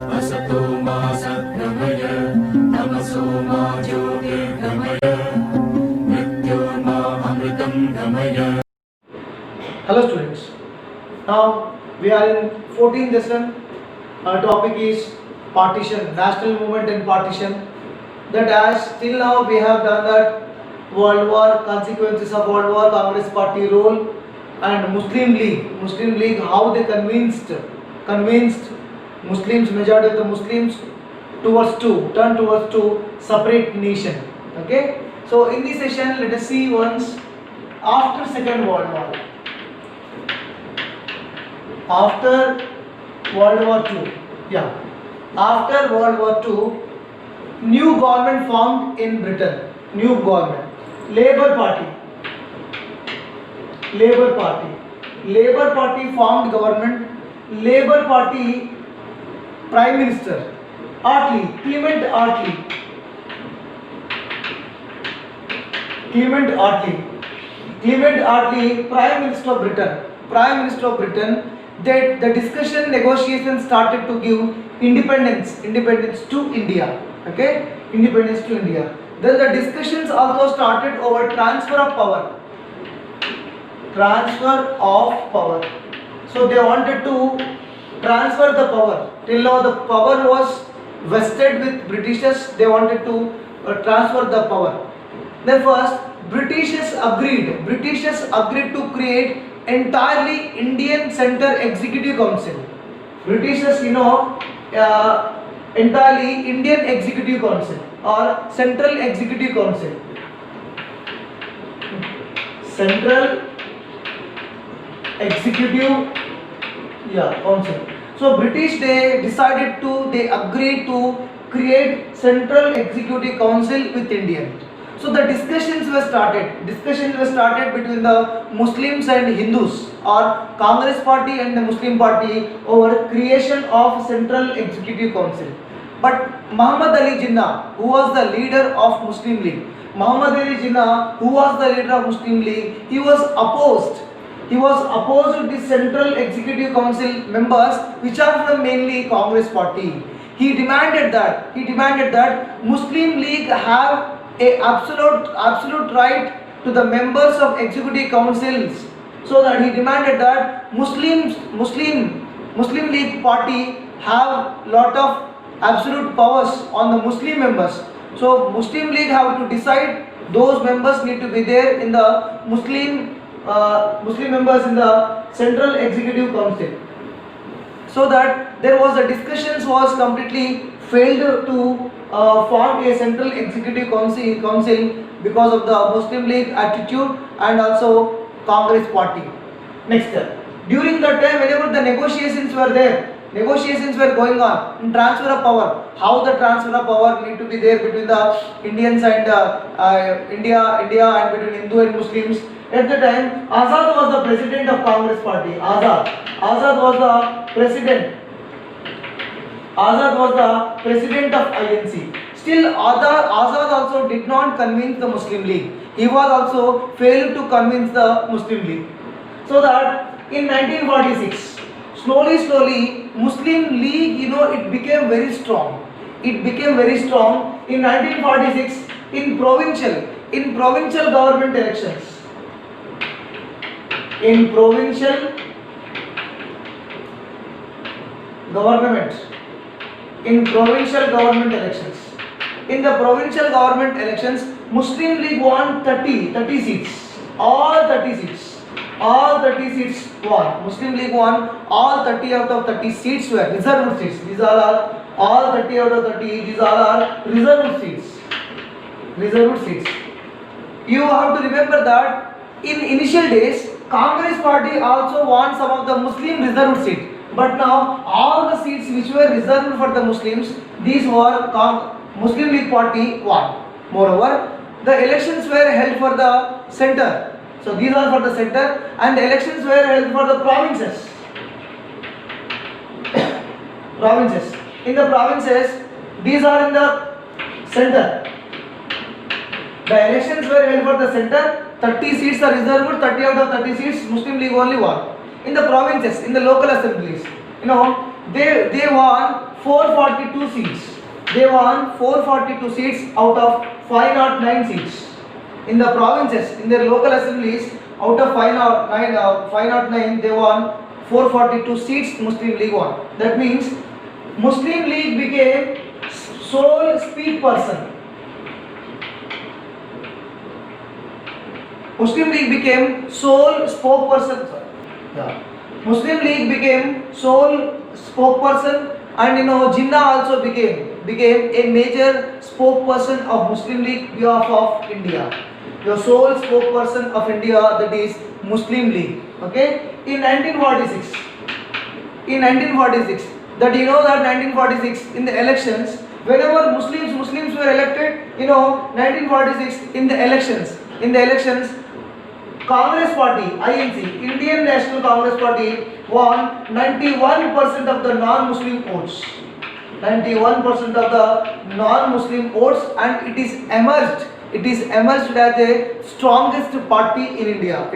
असतो मा सद्गमय तमसो मा ज्योतिर्गमय मृत्योर्मा अमृतं गमय. Hello students, now we are in 14th lesson. Our topic is partition, national movement and partition. That as till now we have done that World War, consequences of World War, Congress Party role, and Muslim League how they convinced Muslims, majority of the Muslims turn towards to separate nation. Okay, so in this session let us see once after Second World War. After World War II, after World War II, new government formed in Britain. New government, Labour Party formed government. Labour Party Prime Minister Clement Attlee, Prime Minister of Britain. That the discussion, negotiations started to give independence to India. Okay, independence to India. Then the discussions also started over transfer of power. So they wanted to transfer the power. Till now the power was vested with Britishers. They wanted to transfer the power. Then first Britishers agreed to create entirely Indian Central Executive Council. Britishers, entirely Indian Executive Council or Central Executive Council. Central Executive Council. So British they agreed to create Central Executive Council with Indian. So the discussions were started between the Muslims and Hindus, or Congress Party and the Muslim Party, over creation of Central Executive Council. But Muhammad Ali Jinnah, who was the leader of Muslim League, he was opposed to the Central Executive Council members, which are from mainly Congress Party. He demanded that Muslim League have a absolute right to the members of executive councils, so that he demanded that Muslim League party have lot of absolute powers on the Muslim members. So Muslim League have to decide those members need to be there in the Muslim members in the Central Executive Council. So that there was a discussions was completely failed to form a Central Executive Council because of the Muslim League attitude and also Congress Party. Next, during that time, whenever the negotiations were going on in transfer of power, how the transfer of power need to be there between the Indians and India and between Hindu and Muslims. At the time, Azad was the president of Congress Party. Azad was the president of INC. Still, Azad also did not convince the Muslim League. He was also failed to convince the Muslim League. So that in 1946, slowly, Muslim League, it became very strong. In 1946, in provincial government elections. In provincial government elections. In the provincial government elections, Muslim League won 30 seats. All 30 seats won. Muslim League won all 30 out of 30 seats were reserved seats. These are all 30 out of 30. These are reserved seats. You have to remember that in initial days, Congress Party also won some of the Muslim reserved seats. But now all the seats which were reserved for the Muslims, these were Muslim League Party won. Moreover, the elections were held for the center. So these are for the center, and the elections were held for the provinces. In the provinces, these are in the center. The elections were held for the center. 30 seats are reserved. 30 out of 30 seats Muslim League only won. In the provinces, in the local assemblies, they won 442 seats. They won 442 seats out of 509 seats. In the provinces, in their local assemblies, out of 509, they won 442 seats. Muslim League won. That means Muslim League became sole speak person. Muslim League became sole spokesperson. Yeah. Muslim League became sole spokesperson, and Jinnah also became a major spokesperson of Muslim League behalf of India. The sole spokesperson of India, that is Muslim League. Okay. In 1946, that that 1946 in the elections, whenever Muslims were elected, 1946 in the elections, Congress Party, INC, Indian National Congress Party, won 91% of the non-Muslim votes. 91% of the non-Muslim votes, and it is emerged as a strongest party in India.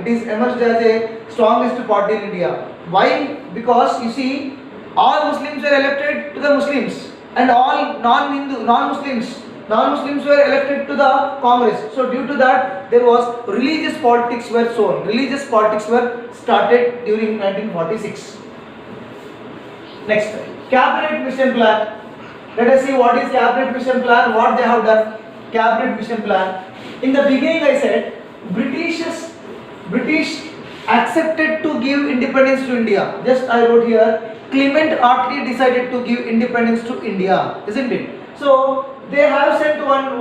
Why? Because you see, all Muslims were elected to the Muslims, and all non-Muslims were elected to the Congress. So due to that, there was religious politics were sown. Religious politics were started during 1946. Next, Cabinet Mission Plan. Let us see what is Cabinet Mission Plan, what they have done. Cabinet Mission Plan. In the beginning I said, British accepted to give independence to India. Just I wrote here, Clement Attlee decided to give independence to India, isn't it? So they have sent one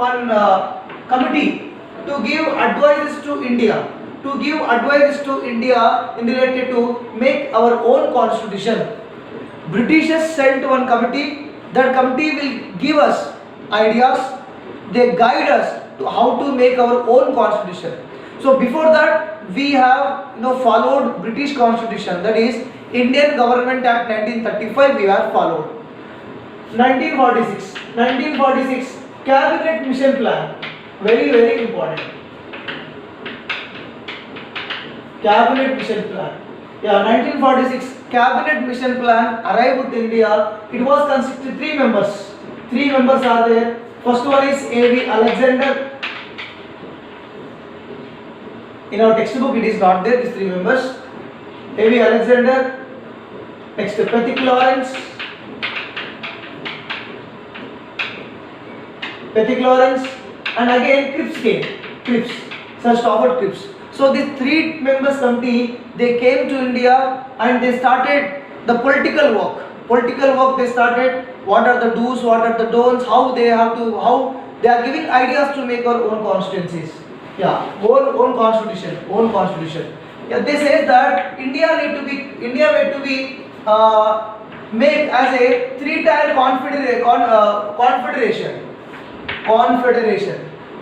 committee to give advices to India, in related to make our own constitution. Britishers sent one committee. That committee will give us ideas. They guide us to how to make our own constitution. So before that, we have followed British constitution, that is Indian Government Act 1935. We have followed. 1946 Cabinet Mission Plan, very important. Cabinet Mission Plan. 1946 Cabinet Mission Plan arrived in India. It was consisted of 3 members. 3 members are there. First one is A.V. Alexander. In our textbook it is not there, these 3 members. A.V. Alexander. Next, Pethick Lawrence. And again Cripps came. Sir Stafford Cripps. So these 3 members committee, they came to India and they started the political work. They started what are the do's, what are the don'ts, how they are giving ideas to make our own constituencies. Own constitution. They say that India need to be made as a 3-tier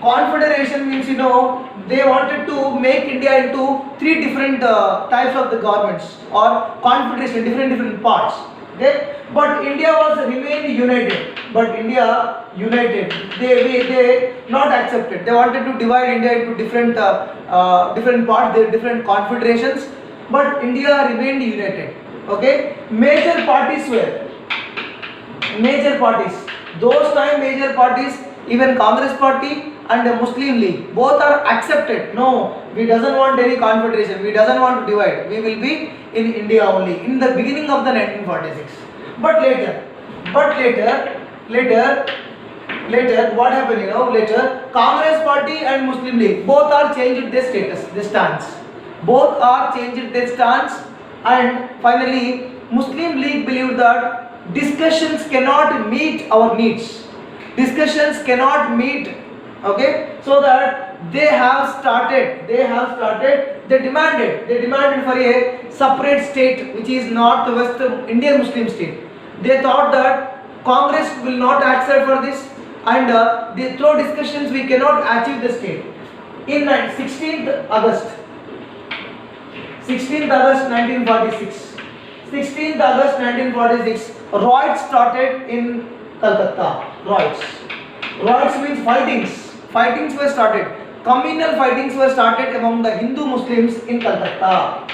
confederation means they wanted to make India into 3 different types of the governments or confederation, different parts. Okay? But India remained united. They not accepted. They wanted to divide India into different parts, different confederations. But India remained united. Okay? Major parties. Those time major parties, even Congress Party and the Muslim League, both are accepted. No, we doesn't want any confederation. We doesn't want to divide. We will be in India only. In the beginning of the 1946. But later, what happened? Later, Congress Party and Muslim League both are changed their status, their stance. And finally, Muslim League believed that discussions cannot meet our needs. Okay, so that they demanded for a separate state, which is Northwest Indian Muslim state. They thought that Congress will not accept for this, and they through discussions we cannot achieve the state. In 16th August 1946, riots started in Calcutta. Riots means fightings. Fightings were started. Communal fightings were started among the Hindu Muslims in Calcutta.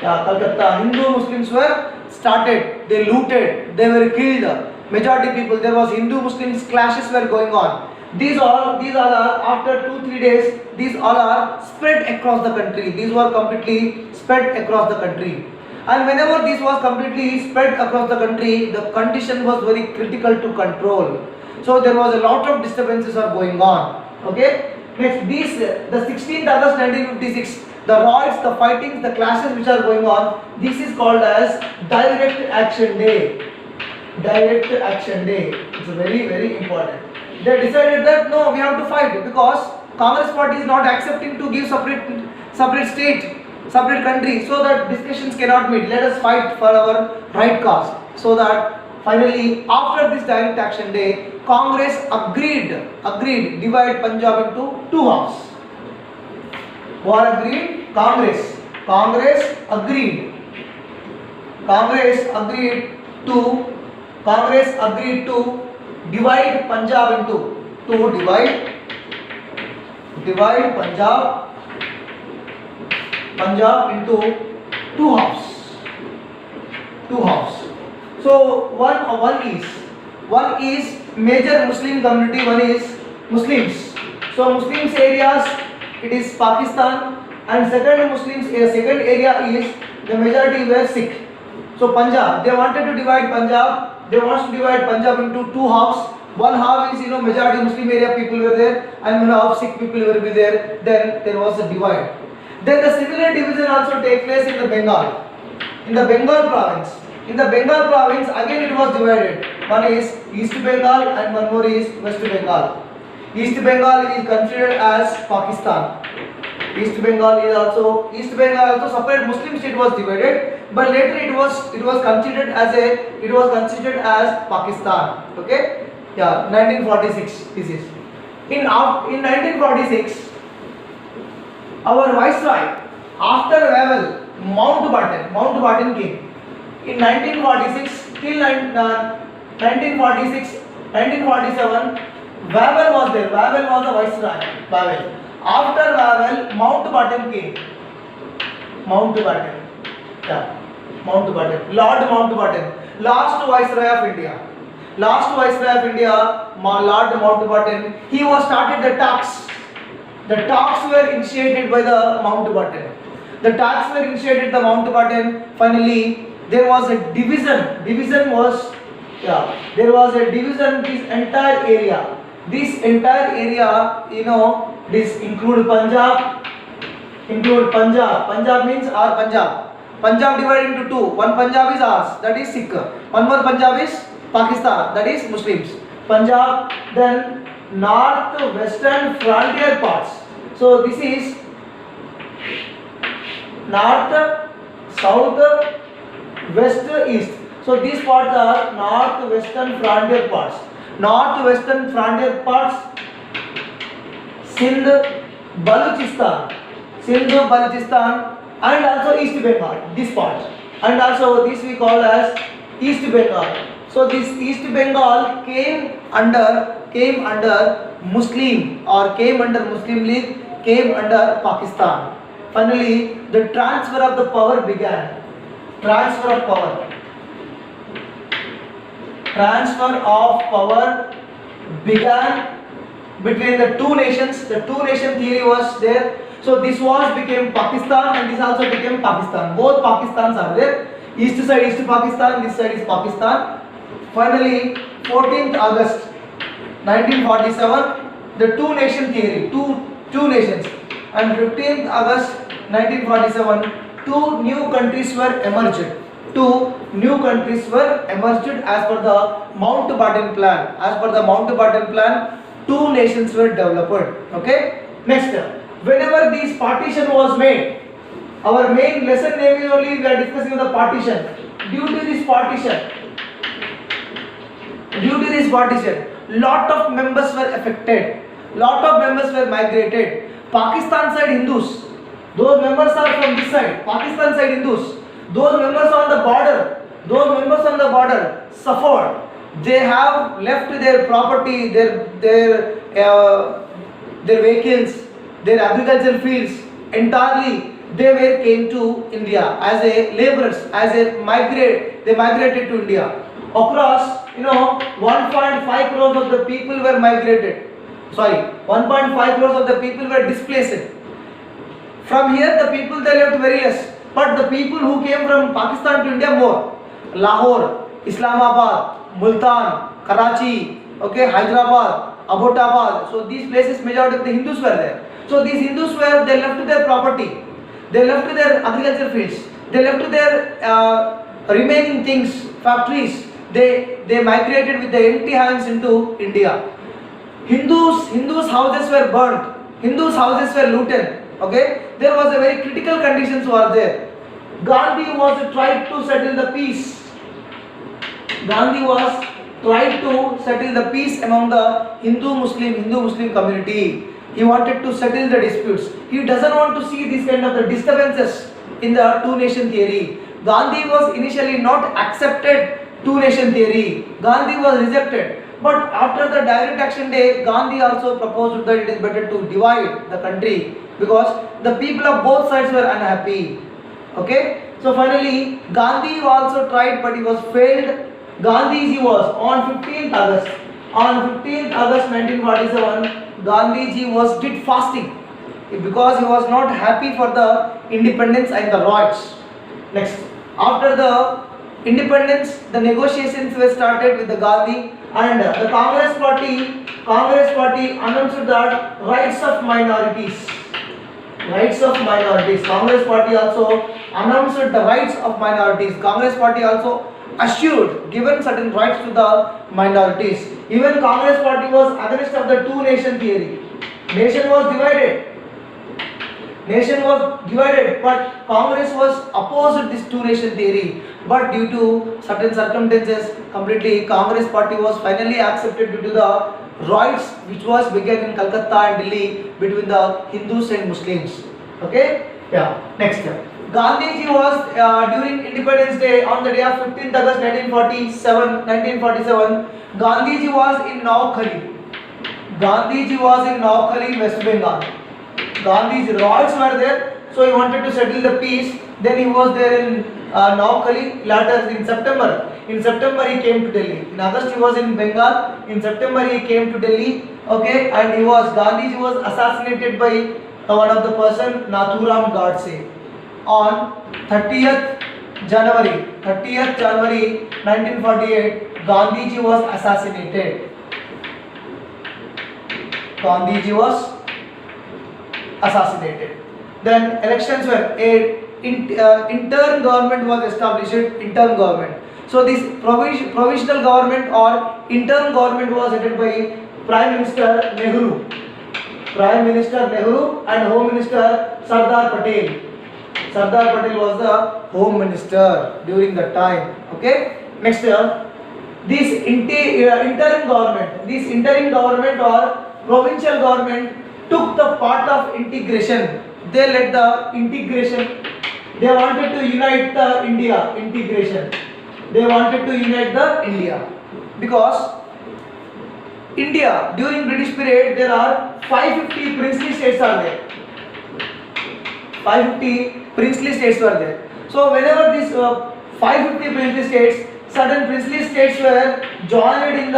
Calcutta. Hindu Muslims were started. They looted. They were killed. majority people, there was Hindu Muslims clashes were going on. These all are, after 2-3 days, these all are spread across the country. These were completely spread across the country. And whenever this was completely spread across the country, the condition was very critical to control. So there was a lot of disturbances are going on. Okay. Next, the 16th August 1956, the riots, the fightings, the clashes which are going on, this is called as Direct Action Day. Direct Action Day. It's very, very important. They decided that no, we have to fight because Congress party is not accepting to give separate state, separate country, so that discussions cannot meet. Let us fight for our right cause. So that finally, after this Direct Action Day, Congress agreed divide Punjab into two halves. What agreed? Congress agreed to divide Punjab into divide Punjab into two halves. So one is major Muslim community, one is Muslims. So Muslims areas, it is Pakistan, and second area is the majority were Sikh. So Punjab, they wanted to divide Punjab. They want to divide Punjab into two halves. One half is majority Muslim area people were there, and one half Sikh people will be there. Then there was a divide. Then the similar division also take place in the Bengal. In the Bengal province. In the Bengal province, again it was divided. One is East Bengal and one more is West Bengal. East Bengal is considered as Pakistan. East Bengal also separate Muslim state was divided, but later it was considered as Pakistan. Okay, yeah, 1946. This is in 1946. Our viceroy, after Wavell, Mountbatten king. In 1946 till 1947, Wavell was there. Wavell was the viceroy. After Wavell, Mountbatten king. Mountbatten. Lord Mountbatten, last viceroy of India. Lord Mountbatten. He was started the talks. The talks were initiated by the Mountbatten. Finally, there was a division. There was a division. This entire area, this include Punjab. Punjab means our Punjab. Punjab divided into two. One Punjab is ours, that is Sikh. One more Punjab is Pakistan, that is Muslims. Punjab, then north-western frontier parts. So this is north, south, west, east. So these parts are north-western frontier parts. Sindh, Balochistan, and also East Bengal. This part, and also this we call as East Bengal. So this East Bengal came under Muslim League, came under Pakistan. Finally, the transfer of power began between the two nations. The two nation theory was there. So this became Pakistan, and this also became Pakistan. Both Pakistans are there. East side is Pakistan, this side is Pakistan. Finally, 14th August 1947, the two nation theory, two nations, and 15th August 1947, two new countries were emerged. As per the Mountbatten plan. Two nations were developed. Okay. Next, whenever this partition was made, our main lesson name is only we are discussing the partition. Due to this partition, lot of members were affected. Lot of members were migrated. Pakistan side Hindus, those members are from this side. Pakistan side Hindus, those members on the border suffered. They have left their property, their vehicles, their agricultural fields entirely. They came to India as a laborers, they migrated to India. Across 1.5 crores of the people were migrated. Sorry, 1.5 crores of the people were displaced. From here, the people they left very less. But the people who came from Pakistan to India more. Lahore, Islamabad, Multan, Karachi, okay, Hyderabad, Abbottabad. So these places, majority of the Hindus were there. So these Hindus were, they left their property, they left their agriculture fields, they left their remaining things, factories. They migrated with the empty hands into India. Hindus houses were burnt, Hindus houses were looted. Okay, there was a very critical conditions were there. Gandhi was tried to settle the peace. Gandhi was tried to settle the peace among the Hindu-Muslim community. He wanted to settle the disputes. He doesn't want to see this kind of the disturbances in the two-nation theory. Gandhi was initially not accepted two-nation theory. Gandhi was rejected. But after the Direct Action Day, Gandhi also proposed that it is better to divide the country because the people of both sides were unhappy. Okay, so finally Gandhi also tried, but he was failed. Gandhiji was on 15th August. On 15th August 1947, Gandhiji did fasting because he was not happy for the independence and the rights. Next, after the independence, the negotiations were started with the Gandhi and the Congress party announced that rights of minorities. Congress party also announced the rights of minorities. Congress party also assured, given certain rights to the minorities. Even Congress party was against of the two-nation theory. Nation was divided, but Congress was opposed this two-nation theory. But due to certain circumstances, completely Congress party was finally accepted due to the rights which was began in Calcutta and Delhi between the Hindus and Muslims. Okay? Yeah. Next. Gandhiji was during Independence Day on the day of 15th August 1947. Gandhiji was in Naukhali, West Bengal. Gandhi's rights were there, so he wanted to settle the peace. Then he was there in Naukhali. Later in September he came to Delhi. In August he was in Bengal. In September he came to Delhi. Okay, and Gandhiji was assassinated by one of the person, Nathuram Godse, on 30th January 1948. Gandhiji was assassinated. Then elections were interim government was established. Interim government. So this provisional government or interim government was headed by Prime Minister Nehru and Home Minister Sardar Patel. Sardar Patel was the Home Minister during that time. Okay. Next, this interim government or provincial government took the part of integration. They led the integration. They wanted to unite the India. Because India during British period there are 550 princely states are there. 550 princely states were there. So whenever these 550 princely states, certain princely states were joined in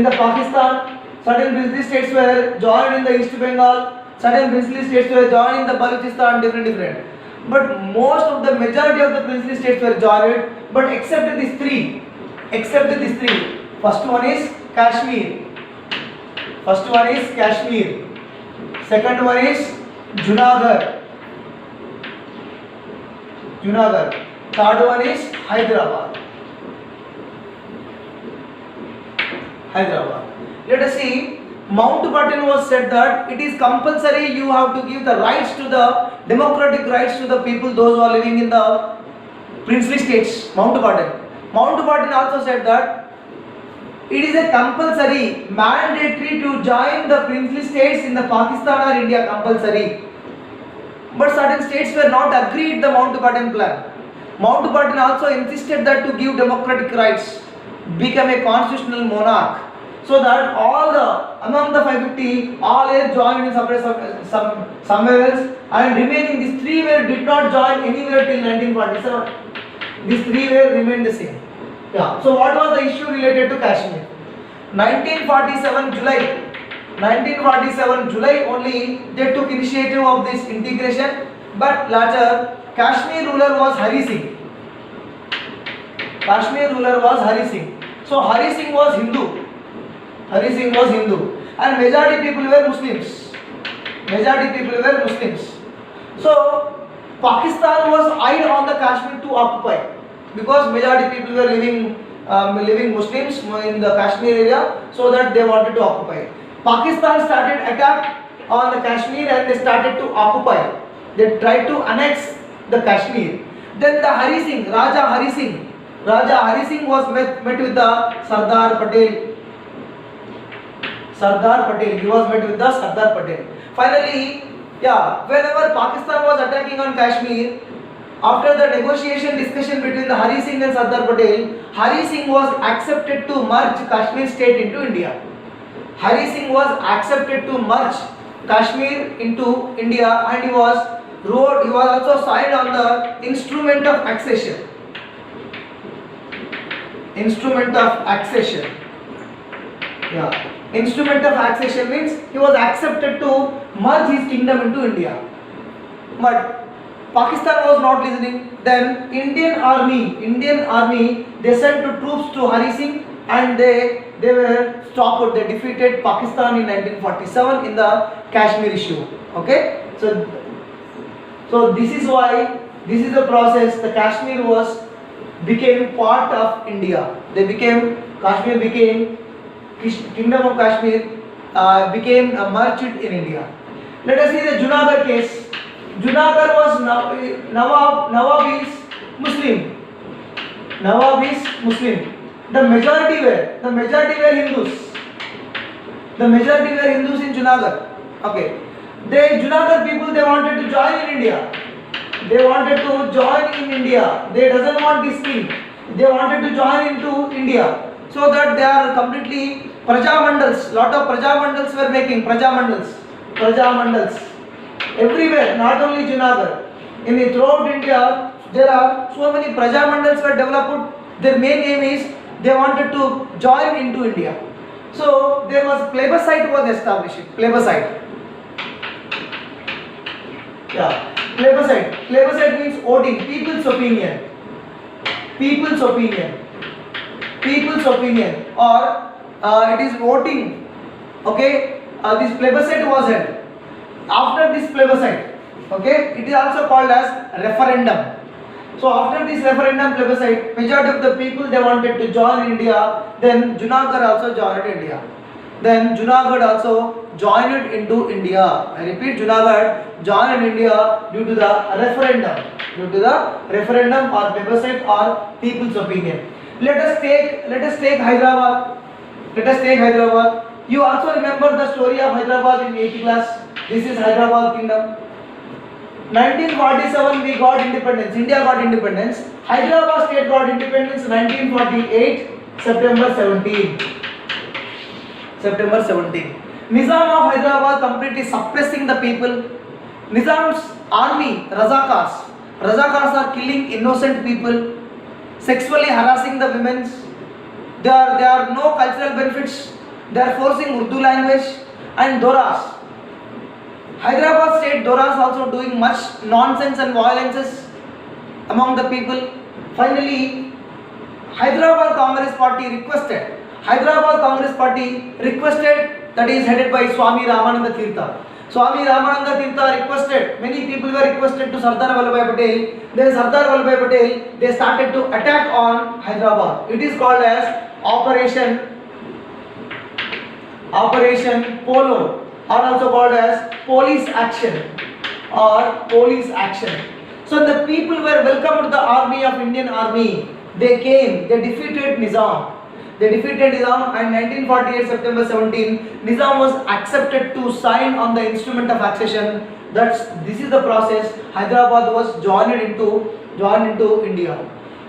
the Pakistan. Certain princely states were joined in the East Bengal. Certain princely states were joined in the Balochistan, different. But most of the majority of the princely states were joined, but except these three. First one is Kashmir. Second one is Junagadh. Third one is Hyderabad. Let us see. Mountbatten was said that it is compulsory you have to give the rights to the democratic rights to the people, those who are living in the princely states. Mountbatten also said that it is a compulsory, mandatory to join the princely states in the Pakistan or India compulsory. But certain states were not agreed the Mountbatten plan. Mountbatten also insisted that to give democratic rights, become a constitutional monarch, so that among the 550 all are joined in somewhere else, and remaining these three did not join anywhere till 1947. These three remained the same. Yeah. So what was the issue related to Kashmir? 1947 July. 1947 July only they took initiative of this integration, but later Kashmir ruler was Hari Singh. Kashmir ruler was Hari Singh. So Hari Singh was Hindu. Hari Singh was Hindu, and majority people were Muslims. Majority people were Muslims. So Pakistan was eyed on the Kashmir to occupy, because majority people were living Muslims in the Kashmir area, so that they wanted to occupy. Pakistan started attack on the Kashmir and they started to occupy. They tried to annex the Kashmir. Then the Hari Singh, Raja Hari Singh was met with the Sardar Patel. He was met with the Sardar Patel. Finally, whenever Pakistan was attacking on Kashmir, after the negotiation discussion between the Hari Singh and Sardar Patel, Hari Singh was accepted to merge Kashmir state into India. Hari Singh was accepted to merge Kashmir into India, and he was also signed on the Instrument of Accession. Instrument of Accession. Instrument of Accession means he was accepted to merge his kingdom into India. But Pakistan was not listening. Then Indian army, they sent troops to Hari Singh, and they were stopped. They defeated Pakistan in 1947 in the Kashmir issue. Okay, so this is why, this is the process. The Kashmir became part of India. Kashmir became Kingdom of Kashmir became merged in India. Let us see the Junagadh case. Junagadh was Nawab is Muslim. The majority were Hindus. The majority were Hindus in Junagadh. Okay. Junagadh people, they wanted to join in India. They doesn't want this king. They wanted to join into India. So that they are completely Praja Mandals. Lot of Praja Mandals were making. Praja Mandals. Everywhere, not only Junagadh. Throughout India, there are so many Praja Mandals were developed. Their main aim is they wanted to join into India. So there was plebiscite was established. Plebiscite. Plebiscite means voting. People's opinion, or it is voting. Okay, this plebiscite was held. After this plebiscite, okay, it is also called as referendum. So after this referendum plebiscite, majority of the people, they wanted to join India. Then Junagadh also joined India. I repeat, Junagadh joined India due to the referendum or plebiscite or people's opinion. Let us take Hyderabad. You also remember the story of Hyderabad in 8th class. This is Hyderabad kingdom. 1947 we got independence. India got independence. Hyderabad state got independence 1948 September 17. Nizam of Hyderabad completely suppressing the people. Nizam's army, Razakars are killing innocent people, sexually harassing the women. There are no cultural benefits. They are forcing Urdu language and Doras. Hyderabad state Doras also doing much nonsense and violences among the people. Finally, Hyderabad Congress Party requested, that is headed by Swami Ramananda Tirtha. Swami Ramananda Tirtha requested, many people were requested to Sardar Vallabhbhai Patel. Then Sardar Vallabhbhai Patel, they started to attack on Hyderabad. It is called as Operation Polo, or also called as police action. So the people were welcomed to the army of Indian army. They came, they defeated Nizam. And 1948 September 17, Nizam was accepted to sign on the Instrument of Accession. This is the process. Hyderabad was joined into India.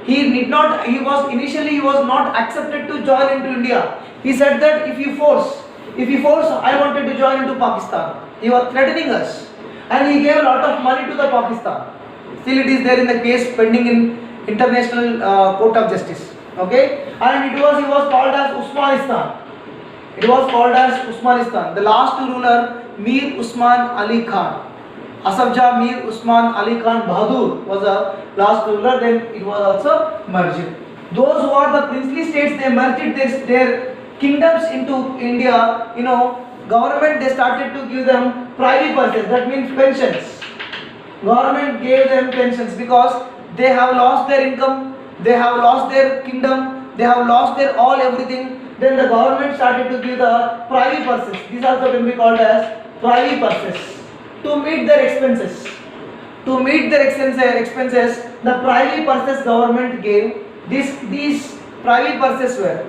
He was not accepted to join into India. He said that if you force, I wanted to join into Pakistan. He was threatening us, and he gave a lot of money to the Pakistan. Still, it is there in the case pending in International Court of Justice. Okay, and he was called as Usmanistan. It was called as Usmanistan. The last ruler, Mir Usman Ali Khan. Asaf Mir Usman Ali Khan Bahadur was the last ruler. Then it was also merged. Those who are the princely states, they merged their kingdoms into India. Government, they started to give them privy purses. That means pensions. Government gave them pensions because they have lost their income, they have lost their kingdom, they have lost their all everything. Then the government started to give the privy purses. These also can be called as privy purses to meet their expenses. To meet their expenses, the privy purses government gave. These privy purses were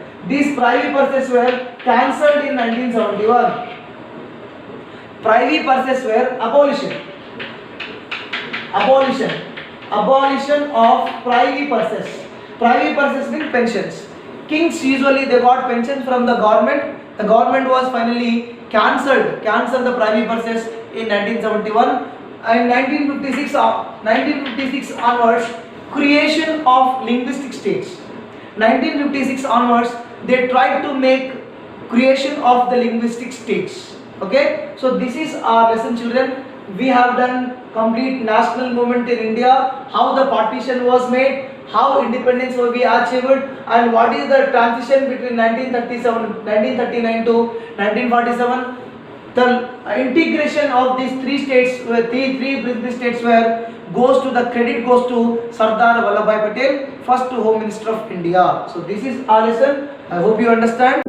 cancelled in 1971. Privy purses were abolition of privy purses. Privy purses mean pensions. Kings usually they got pensions from the government. The government was finally cancelled the privy purses in 1971. And 1956 onwards, creation of linguistic states. 1956 onwards, they tried to make creation of the linguistic states. Okay, so this is our lesson, children. We have done complete national movement in India, how the partition was made, how independence will be achieved, and what is the transition between 1939 to 1947. The integration of these three states, three princely states, where credit goes to Sardar Vallabhbhai Patel, first Home Minister of India. So this is our lesson. I hope you understand.